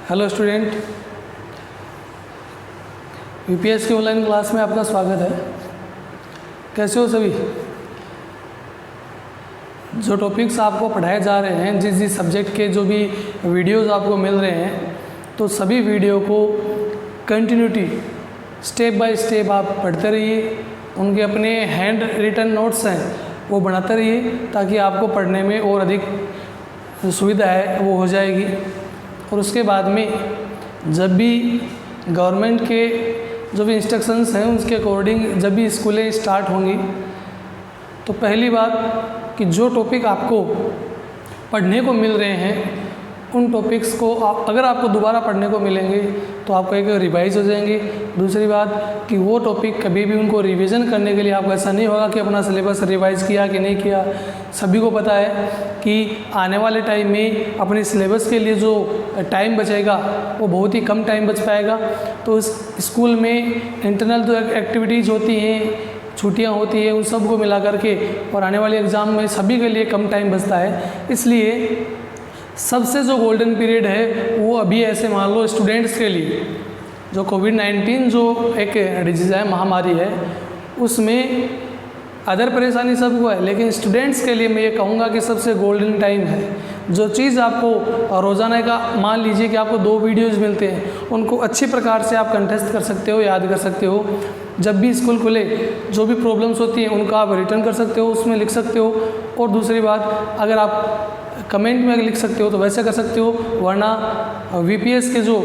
Hello student, UPS की online class में आपका स्वागत है। कैसे हो सभी? जो टॉपिक्स आपको पढ़ाए जा रहे हैं, जिस जिस सब्जेक्ट के जो भी वीडियोस आपको मिल रहे हैं, तो सभी वीडियो को कंटिन्यूटी स्टेप बाय स्टेप आप पढ़ते रहिए। उनके अपने हैंड रिटन नोट्स हैं वो बनाते रहिए, ताकि आपको पढ़ने में और अधिक सुविधा है वो हो जाएगी। और उसके बाद में जब भी गवर्नमेंट के जो भी इंस्ट्रक्शंस हैं उसके अकॉर्डिंग जब भी स्कूलें स्टार्ट होंगी, तो पहली बात कि जो टॉपिक आपको पढ़ने को मिल रहे हैं उन टॉपिक्स को अगर आपको दोबारा पढ़ने को मिलेंगे तो आपको एक रिवाइज हो जाएंगे। दूसरी बात कि वो टॉपिक कभी भी उनको रिवीजन करने के लिए आपको ऐसा नहीं होगा कि अपना सिलेबस रिवाइज किया कि नहीं किया। सभी को पता है कि आने वाले टाइम में अपने सिलेबस के लिए जो टाइम बचेगा वो बहुत ही कम टाइम बच पाएगा। तो इस स्कूल में इंटरनल जो एक्टिविटीज़ होती हैं, छुट्टियां होती है, उन सब को मिला करके और आने वाले एग्ज़ाम में सभी के लिए कम टाइम बचता है। इसलिए सबसे जो गोल्डन पीरियड है वो अभी ऐसे मान लो स्टूडेंट्स के लिए, जो कोविड-19 जो एक डिजीज़ है, महामारी है, उसमें अदर परेशानी सबको है, लेकिन स्टूडेंट्स के लिए मैं ये कहूँगा कि सबसे गोल्डन टाइम है। जो चीज़ आपको रोज़ाना का मान लीजिए कि आपको 2 वीडियोज़ मिलते हैं, उनको अच्छी प्रकार से आप कंटेस्ट कर सकते हो, याद कर सकते हो। जब भी स्कूल खुले जो भी प्रॉब्लम्स होती हैं उनका आप रिटर्न कर सकते हो, उसमें लिख सकते हो। और दूसरी बात, अगर आप कमेंट में लिख सकते हो तो वैसे कर सकते हो, वरना वीपीएस के जो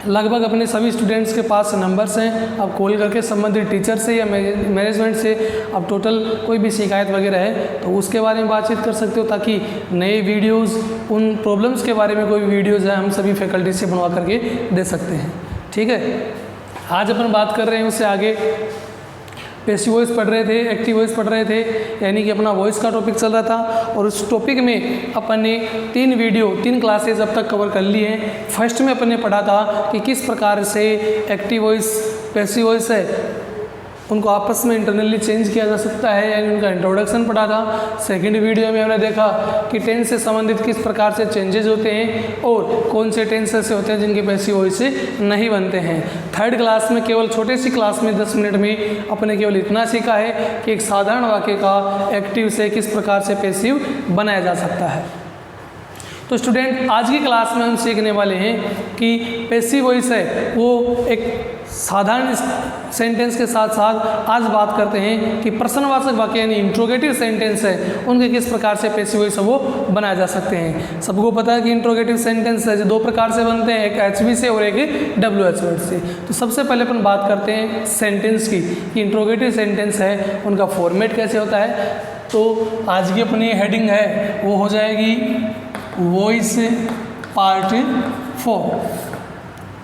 लगभग अपने सभी स्टूडेंट्स के पास नंबर्स हैं, आप कॉल करके संबंधित टीचर से या मैनेजमेंट से आप टोटल कोई भी शिकायत वगैरह है तो उसके बारे में बातचीत कर सकते हो, ताकि नए वीडियोस उन प्रॉब्लम्स के बारे में कोई भी वीडियोज़ है हम सभी फैकल्टी से बनवा करके दे सकते हैं। ठीक है, आज अपन बात कर रहे हैं उससे आगे पैसिव वॉइस पढ़ रहे थे, एक्टिव वॉइस पढ़ रहे थे, यानी कि अपना वॉइस का टॉपिक चल रहा था। और उस टॉपिक में अपन ने 3 क्लासेज अब तक कवर कर ली हैं। फर्स्ट में अपन ने पढ़ा था कि किस प्रकार से एक्टिव वॉइस, पैसिव वॉइस है उनको आपस में इंटरनली चेंज किया जा सकता है, यानी उनका इंट्रोडक्शन पढ़ा था। सेकंड वीडियो में हमने देखा कि टेंस से संबंधित किस प्रकार से चेंजेस होते हैं और कौन से टेंस ऐसे होते हैं जिनके पैसिव वॉइस से नहीं बनते हैं। थर्ड क्लास में, केवल छोटी सी क्लास में 10 मिनट में अपने केवल इतना सीखा है कि एक साधारण वाक्य का एक्टिव से किस प्रकार से पैसिव बनाया जा सकता है। तो स्टूडेंट, आज की क्लास में हम सीखने वाले हैं कि पैसिव वॉइस है वो एक साधारण सेंटेंस के साथ साथ आज बात करते हैं कि प्रश्नवाचक वाक्य यानी इंट्रोगेटिव सेंटेंस है उनके किस प्रकार से पैसिव वॉइस वो बनाए जा सकते हैं। सबको पता है कि इंट्रोगेटिव सेंटेंस है जो 2 प्रकार से बनते हैं, एक एचवी से और एक डब्ल्यूएच वर्ड से। तो सबसे पहले अपन बात करते हैं सेंटेंस की कि इंट्रोगेटिव सेंटेंस है उनका फॉर्मेट कैसे होता है। तो आज की अपनी हेडिंग है वो हो जाएगी वॉइस पार्ट 4।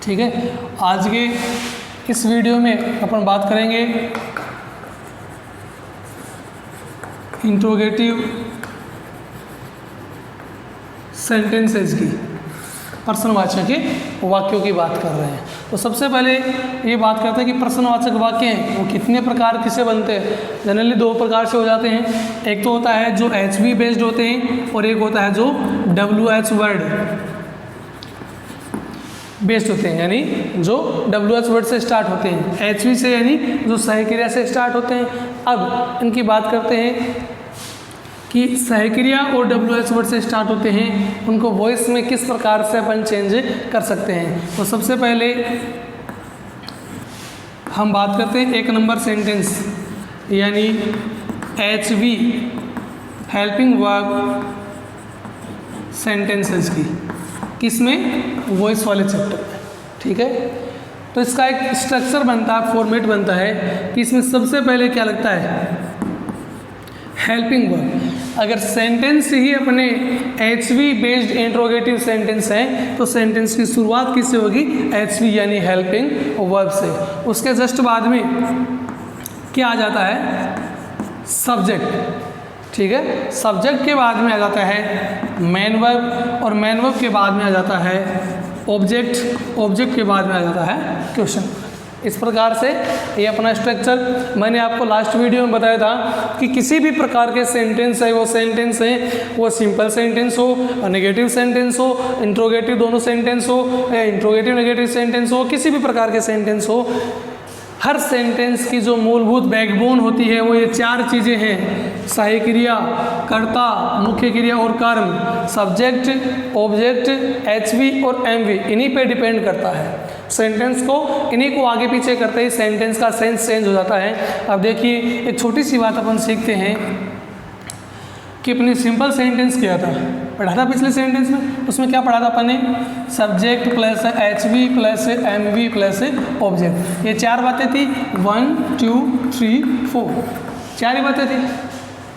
ठीक है, आज के इस वीडियो में अपन बात करेंगे इंट्रोगेटिव सेंटेंसेस की, प्रश्नवाचक वाक्यों की बात कर रहे हैं। तो सबसे पहले ये बात करते हैं कि प्रश्नवाचक वाक्य हैं वो कितने प्रकार किसे बनते हैं। जनरली 2 प्रकार से हो जाते हैं। एक तो होता है जो एचवी बेस्ड होते हैं और एक होता है जो डब्ल्यूएच वर्ड बेस्ड होते हैं, यानी जो डब्ल्यूएच वर्ड से स्टार्ट होते हैं। एचवी से यानी जो सहक्रिया से स्टार्ट होते हैं। अब इनकी बात करते हैं कि सहक्रिया और डब्ल्यूएच वर्ड से स्टार्ट होते हैं, उनको वॉइस में किस प्रकार से अपन चेंज कर सकते हैं। तो सबसे पहले हम बात करते हैं 1 नंबर सेंटेंस यानी एचवी हेल्पिंग वर्ब सेंटेंसेस की, किसमें? वॉइस वाले चैप्टर में। ठीक है, तो इसका एक स्ट्रक्चर बनता है, फॉर्मेट बनता है कि इसमें सबसे पहले क्या लगता है? Helping verb. अगर सेंटेंस ही अपने एचवी बेस्ड इंट्रोगेटिव सेंटेंस है तो सेंटेंस की शुरुआत किससे होगी? एचवी यानी हेल्पिंग वर्ब से। उसके जस्ट बाद में क्या आ जाता है? सब्जेक्ट। ठीक है, सब्जेक्ट के बाद में आ जाता है मेन वर्ब और मेन वर्ब के बाद में आ जाता है ऑब्जेक्ट, ऑब्जेक्ट के बाद में आ जाता है क्वेश्चन। इस प्रकार से ये अपना स्ट्रक्चर मैंने आपको लास्ट वीडियो में बताया था कि किसी भी प्रकार के सेंटेंस है वो सिंपल सेंटेंस हो, नेगेटिव सेंटेंस हो, इंट्रोगेटिव दोनों सेंटेंस हो या इंट्रोगेटिव नेगेटिव सेंटेंस हो, किसी भी प्रकार के सेंटेंस हो, हर सेंटेंस की जो मूलभूत बैकबोन होती है वो ये 4 चीज़ें हैं: सहायक क्रिया, कर्ता, मुख्य क्रिया और कर्म, सब्जेक्ट, ऑब्जेक्ट, एचवी और एमवी, इन्हीं पे डिपेंड करता है। सेंटेंस को इन्हीं को आगे पीछे करते ही सेंटेंस का सेंस चेंज हो जाता है। अब देखिए एक छोटी सी बात अपन सीखते हैं कि अपने सिंपल सेंटेंस क्या था, पढ़ा था पिछले सेंटेंस में, उसमें क्या पढ़ा था अपन ने? Subject plus HV plus MV plus object, ये 4 बातें थी। 1 2 3 4 4 ही बातें थी।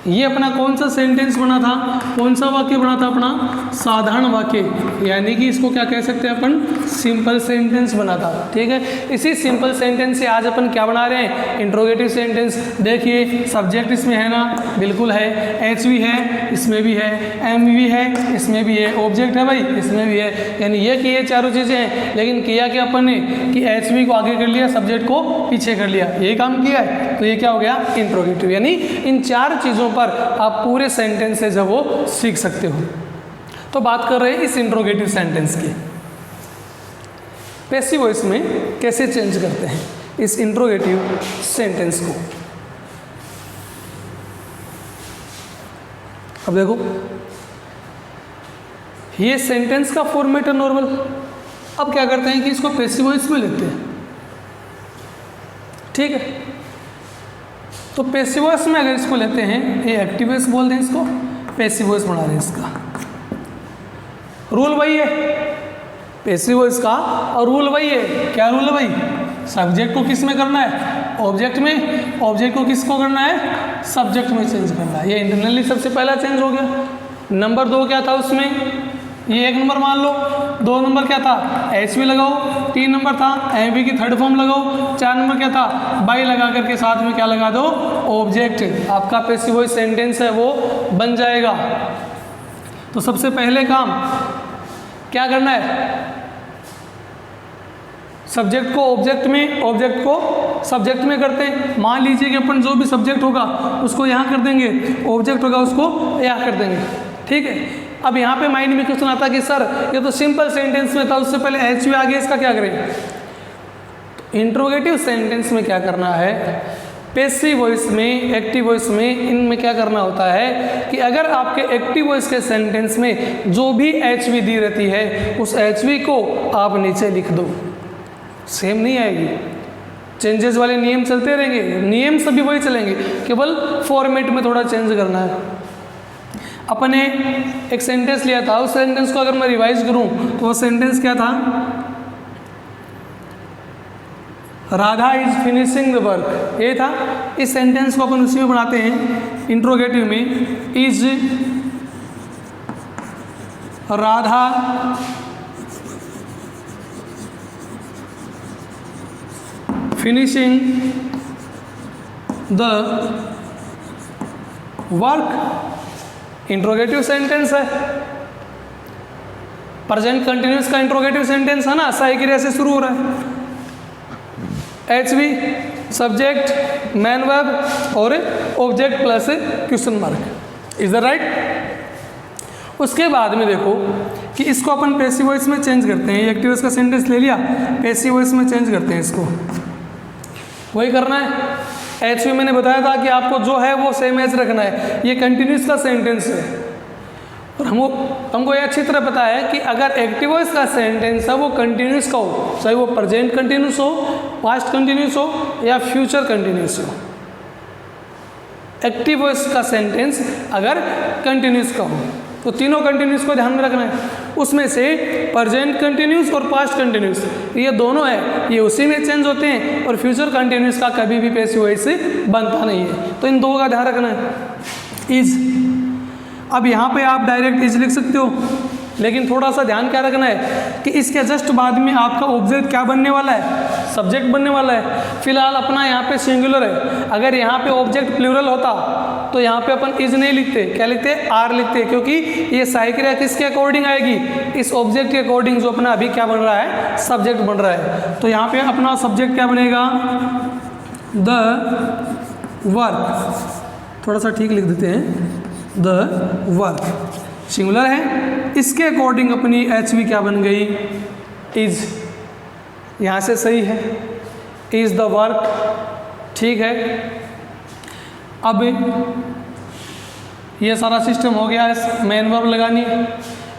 ये अपना कौन सा सेंटेंस बना था, कौन सा वाक्य बना था? अपना साधारण वाक्य, यानी कि इसको क्या कह सकते हैं अपन? सिंपल सेंटेंस बना था। ठीक है, इसी सिंपल सेंटेंस से आज अपन क्या बना रहे हैं? Interrogative sentence. देखिए सब्जेक्ट इसमें है ना, बिल्कुल है, एचवी है इसमें भी है, एमवी है इसमें भी है, ऑब्जेक्ट है भाई इसमें भी है, यानी ये कि ये चारों चीज़ें हैं। लेकिन किया क्या अपन ने कि एचवी को आगे कर लिया, सब्जेक्ट को पीछे कर लिया, यही काम किया है। तो ये क्या हो गया? इंट्रोगेटिव। यानी इन 4 चीज़ों पर आप पूरे सेंटेंस से जब वो सीख सकते हो। तो बात कर रहे हैं इस इंट्रोगेटिव सेंटेंस की, पैसिव वॉइस में कैसे चेंज करते हैं इस इंट्रोगेटिव सेंटेंस को। अब देखो ये सेंटेंस का फॉर्मेट है नॉर्मल। अब क्या करते हैं कि इसको पैसिव वॉइस में लेते हैं। ठीक है, तो पैसिव वॉइस में अगर इसको लेते हैं, ये एक्टिव वॉइस बोल दें इसको, पैसिव वॉइस बना दें इसका। रूल वही है पैसिव वॉइस का, और रूल वही है। क्या रूल है भाई? सब्जेक्ट को किस में करना है? ऑब्जेक्ट में। ऑब्जेक्ट को किसको करना है? सब्जेक्ट में चेंज करना है। ये इंटरनली सबसे पहला चेंज हो गया। नंबर 2 क्या था उसमें? ये 1 नंबर मान लो। 2 नंबर क्या था? एचवी लगाओ। 3 नंबर था एमवी की थर्ड फॉर्म लगाओ। 4 नंबर क्या था? बाई लगा करके साथ में क्या लगा दो? ऑब्जेक्ट। आपका पैसिव वॉइस सेंटेंस है वो बन जाएगा। तो सबसे पहले काम क्या करना है? सब्जेक्ट को ऑब्जेक्ट में, ऑब्जेक्ट को सब्जेक्ट में करते हैं। मान लीजिए कि अपन जो भी सब्जेक्ट होगा उसको यहाँ कर देंगे, ऑब्जेक्ट होगा उसको यहाँ कर देंगे। ठीक है, अब यहाँ पे माइंड में क्वेश्चन आता कि सर ये तो सिंपल सेंटेंस में था, उससे पहले एचवी आ गया, इसका क्या करें? तो इंट्रोगेटिव सेंटेंस में क्या करना है? पैसिव वॉइस में, एक्टिव वॉइस में, इनमें क्या करना होता है कि अगर आपके एक्टिव वॉइस के सेंटेंस में जो भी एचवी दी रहती है उस एचवी को आप नीचे लिख दो। सेम नहीं आएगी, चेंजेस वाले नियम चलते रहेंगे, नियम सभी वही चलेंगे, केवल फॉर्मेट में थोड़ा चेंज करना है। अपने एक सेंटेंस लिया था, उस सेंटेंस को अगर मैं रिवाइज करूं तो वो सेंटेंस क्या था? Radha is finishing the work, ये था। इस सेंटेंस को अपन उसी में बनाते हैं इंट्रोगेटिव में। Is Radha finishing the work, interrogative sentence है। प्रेजेंट कंटिन्यूस का इंट्रोगेटिव सेंटेंस है ना, सहायक क्रिया से शुरू हो रहा है। एचवी, सब्जेक्ट, मैन वर्ब और object plus question mark. Is the right? उसके बाद में देखो कि इसको अपन पैसिव वॉइस में चेंज करते हैं। एक्टिव वॉइस का सेंटेंस ले लिया, पैसिव वॉइस में चेंज करते हैं इसको। वही करना है। एचवी मैंने बताया था कि आपको जो है वो सेम एज रखना है। ये कंटिन्यूस का सेंटेंस है और हमको ये अच्छी तरह पता है कि अगर एक्टिव वॉइस का सेंटेंस है वो कंटिन्यूस का हो, चाहे वो प्रेजेंट कंटिन्यूस हो, पास्ट कंटिन्यूस हो या फ्यूचर कंटिन्यूस हो। एक्टिव वॉइस का सेंटेंस अगर कंटिन्यूस का हो तो तीनों कंटिन्यूस को ध्यान में रखना है। उसमें से प्रेजेंट कंटिन्यूस और पास्ट कंटिन्यूस ये दोनों है, ये उसी में चेंज होते हैं और फ्यूचर कंटिन्यूस का कभी भी पैसिव वॉइस बनता नहीं है। तो इन दो का ध्यान रखना है। इज, अब यहाँ पे आप डायरेक्ट इज लिख सकते हो, लेकिन थोड़ा सा ध्यान क्या रखना है कि इसके जस्ट बाद में आपका ऑब्जेक्ट क्या बनने वाला है? सब्जेक्ट बनने वाला है। फिलहाल अपना यहाँ पे सिंगुलर है। अगर यहाँ पे ऑब्जेक्ट प्लूरल होता तो यहाँ पे अपन इज नहीं लिखते, क्या लिखते हैं, आर लिखते हैं, क्योंकि ये सहायक क्रिया किसके अकॉर्डिंग आएगी, इस ऑब्जेक्ट के अकॉर्डिंग जो अपना अभी क्या बन रहा है, सब्जेक्ट बन रहा है। तो यहाँ पे अपना सब्जेक्ट क्या बनेगा, द वर्क, थोड़ा सा ठीक लिख देते हैं, द वर्क सिंगुलर है, इसके अकॉर्डिंग अपनी एच वी क्या बन गई, इज, यहाँ से सही है, इज द वर्क, ठीक है। अब ये सारा सिस्टम हो गया है, मेन वर्ब लगानी है,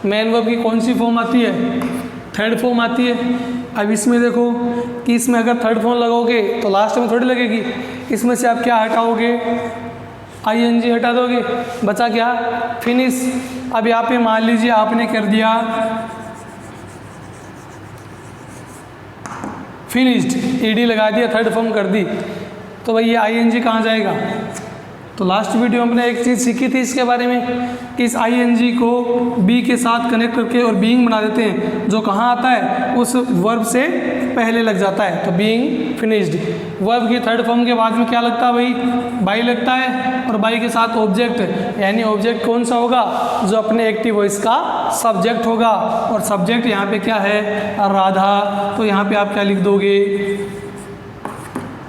मेन वर्ब की कौन सी फॉर्म आती है, थर्ड फॉर्म आती है। अब इसमें देखो कि इसमें अगर थर्ड फॉर्म लगाओगे तो लास्ट में थोड़ी लगेगी, इसमें से आप क्या हटाओगे, ING हटा दोगे, बचा क्या, फिनिश। अब यहाँ पे मान लीजिए आपने कर दिया फिनिश्ड, ED लगा दिया, थर्ड फॉर्म कर दी, तो भाई ये ING कहाँ जाएगा। तो लास्ट वीडियो में हमने एक चीज़ सीखी थी इसके बारे में कि इस ING को बी के साथ कनेक्ट करके और बीइंग बना देते हैं, जो कहाँ आता है, उस वर्ब से पहले लग जाता है। तो बीइंग फिनिश्ड, वर्ब की थर्ड फॉर्म के बाद में क्या लगता है भाई, बाई लगता है, और बाई के साथ ऑब्जेक्ट, यानी ऑब्जेक्ट कौन सा होगा, जो अपने एक्टिव वॉइस का सब्जेक्ट होगा, और सब्जेक्ट यहाँ पे क्या है, राधा। तो यहाँ पे आप क्या लिख दोगे,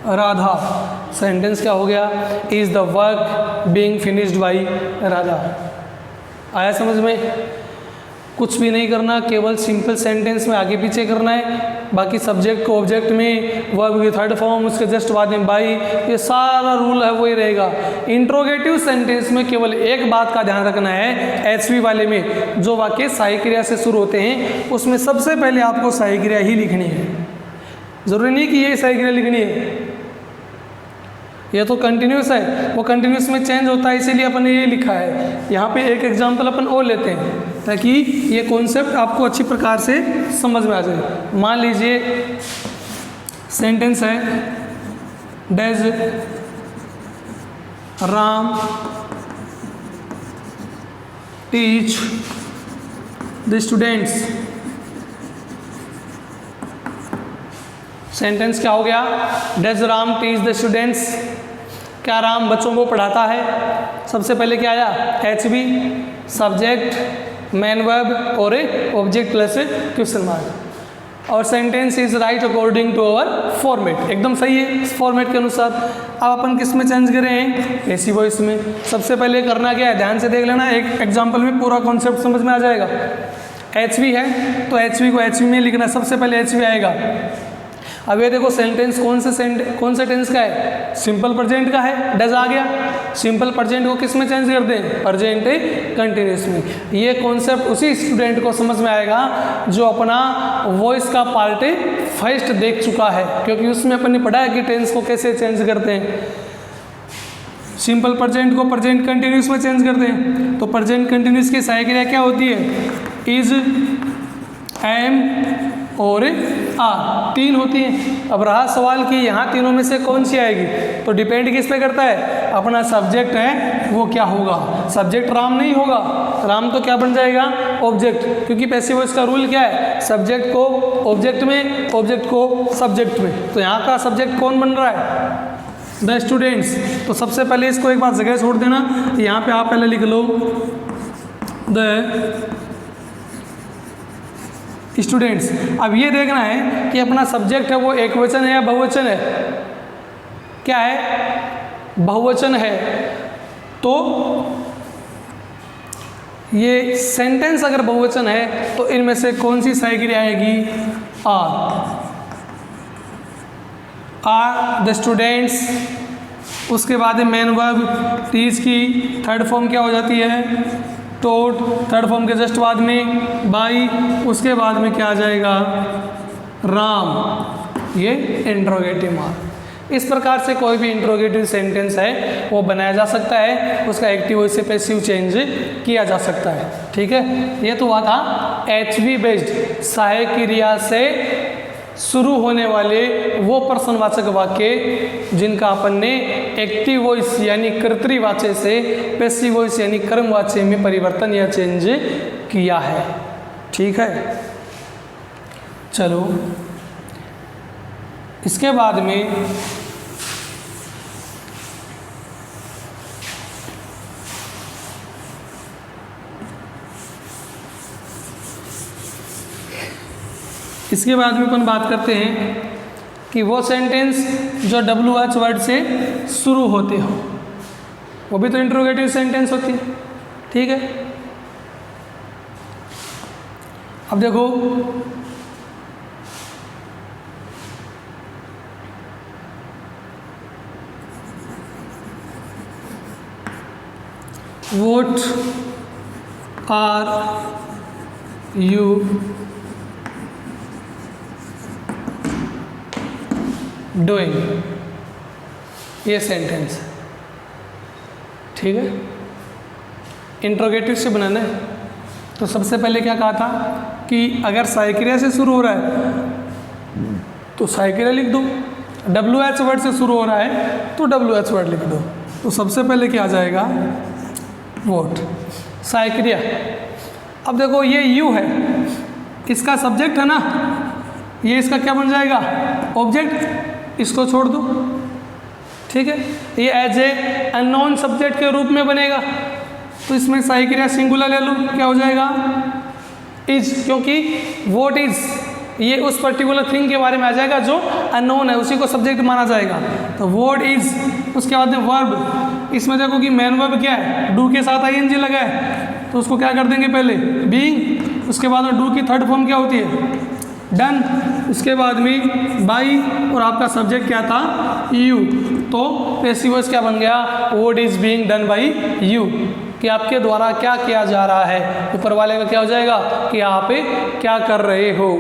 राधा। सेंटेंस क्या हो गया, is the work being finished by Radha. आया समझ में, कुछ भी नहीं करना, केवल सिंपल सेंटेंस में आगे पीछे करना है, बाकी सब्जेक्ट को ऑब्जेक्ट में, वर्ब की थर्ड फॉर्म, उसके जस्ट बाद में बाई, ये सारा रूल है वही रहेगा। इंट्रोगेटिव सेंटेंस में केवल एक बात का ध्यान रखना है, HV वाले में जो वाक्य सहायक क्रिया से शुरू होते हैं उसमें सबसे पहले आपको सहायक क्रिया ही लिखनी है, जरूरी नहीं कि ये सहायक क्रिया लिखनी है, ये तो कंटिन्यूस है, वो कंटिन्यूस में चेंज होता है, इसीलिए अपन ने ये लिखा है। यहाँ पे एक एग्जांपल अपन और लेते हैं ताकि ये कॉन्सेप्ट आपको अच्छी प्रकार से समझ में आ जाए। मान लीजिए सेंटेंस है, does Ram teach the students. Sentence क्या हो गया, does Ram teach the students, क्या राम बच्चों को पढ़ाता है। सबसे पहले क्या आया, HV, सब्जेक्ट, मेन वर्ब और ऑब्जेक्ट प्लस क्वेश्चन मार्क, और sentence is right according to our format, एकदम सही है इस फॉर्मेट के अनुसार। अब अपन किस में चेंज कर रहे हैं, पैसिव वॉइस में। सबसे पहले करना क्या है, ध्यान से देख लेना, एक एग्जाम्पल में पूरा कॉन्सेप्ट समझ में आ जाएगा। HV है तो HV को HV में लिखना, सबसे पहले HV आएगा। अब ये देखो सेंटेंस कौन से टेंस का है, सिंपल प्रेजेंट का है, डज आ गया। सिंपल प्रेजेंट को किस में चेंज कर दें, प्रेजेंट कंटिन्यूस में। ये कॉन्सेप्ट उसी स्टूडेंट को समझ में आएगा जो अपना वॉइस का पार्ट फर्स्ट देख चुका है, क्योंकि उसमें अपन ने पढ़ा है कि टेंस को कैसे चेंज करते हैं। सिंपल प्रेजेंट को प्रेजेंट कंटिन्यूस में चेंज कर दें, तो प्रेजेंट कंटिन्यूस की सहायक क्रिया क्या होती है, इज, एम और आ, तीन होती हैं। अब रहा सवाल कि यहाँ तीनों में से कौन सी आएगी, तो डिपेंड किस पे करता है, अपना सब्जेक्ट है वो क्या होगा। सब्जेक्ट राम नहीं होगा, राम तो क्या बन जाएगा, ऑब्जेक्ट, क्योंकि पैसिव वॉइस का रूल क्या है, सब्जेक्ट को ऑब्जेक्ट में, ऑब्जेक्ट को सब्जेक्ट में। तो यहाँ का सब्जेक्ट कौन बन रहा है, द स्टूडेंट्स। तो सबसे पहले इसको एक बार जगह छोड़ देना, यहाँ पे आप पहले लिख लो द स्टूडेंट्स। अब ये देखना है कि अपना सब्जेक्ट है वो एक वचन है या बहुवचन है, क्या है, बहुवचन है। तो ये सेंटेंस अगर बहुवचन है तो इनमें से कौन सी सहायक क्रिया आएगी, आर द स्टूडेंट्स। उसके बाद मेन वर्ब टीच की थर्ड फॉर्म क्या हो जाती है, टोट, थर्ड फॉर्म के जस्ट बाद में बाई, उसके बाद में क्या आ जाएगा, राम। ये इंट्रोगेटिव मार्क। इस प्रकार से कोई भी इंट्रोगेटिव सेंटेंस है वो बनाया जा सकता है, उसका एक्टिव वॉइस से पैसिव चेंज किया जा सकता है। ठीक है, ये तो हुआ था HV बेस्ड सहायक क्रिया से शुरू होने वाले वो प्रश्नवाचक वाक्य जिनका अपन ने एक्टिव वॉइस यानी कर्तृवाच्य से पैसिव वॉइस यानी कर्मवाच्य में परिवर्तन या चेंज किया है। ठीक है, चलो इसके बाद में इसके बाद में अपन बात करते हैं कि वो सेंटेंस जो WH वर्ड से शुरू होते हो, वो भी तो इंट्रोगेटिव सेंटेंस होती है, ठीक है। अब देखो, What are you doing? ये सेंटेंस, ठीक है, इंट्रोगेटिव से बनाना है। तो सबसे पहले क्या कहा था कि अगर साइक्रिया से शुरू हो रहा है तो साइक्रिया लिख दो, WH वर्ड से शुरू हो रहा है तो WH वर्ड लिख दो। तो सबसे पहले क्या आ जाएगा, वोट, साइक्रिया। अब देखो ये यू है, इसका सब्जेक्ट है ना, ये इसका क्या बन जाएगा, ऑब्जेक्ट, इसको छोड़ दो, ठीक है। ये एज ए अननोन सब्जेक्ट के रूप में बनेगा, तो इसमें साइक्रिया सिंगुलर ले लो, क्या हो जाएगा, इज, क्योंकि वोट इज ये उस पर्टिकुलर थिंग के बारे में आ जाएगा जो अननोन है, उसी को सब्जेक्ट माना जाएगा। तो वोट इज, उसके बाद में वर्ब, इसमें देखो कि मेन वर्ब क्या है, डू के साथ ING लगा है, तो उसको क्या कर देंगे पहले, बीइंग, उसके बाद में डू की थर्ड फॉर्म क्या होती है, डन, उसके बाद में बाई, और आपका सब्जेक्ट क्या था, यू। तो पैसिव वॉइस क्या बन गया, vote is being done by you, कि आपके द्वारा क्या किया जा रहा है। ऊपर वाले का क्या हो जाएगा कि आप क्या कर रहे हो।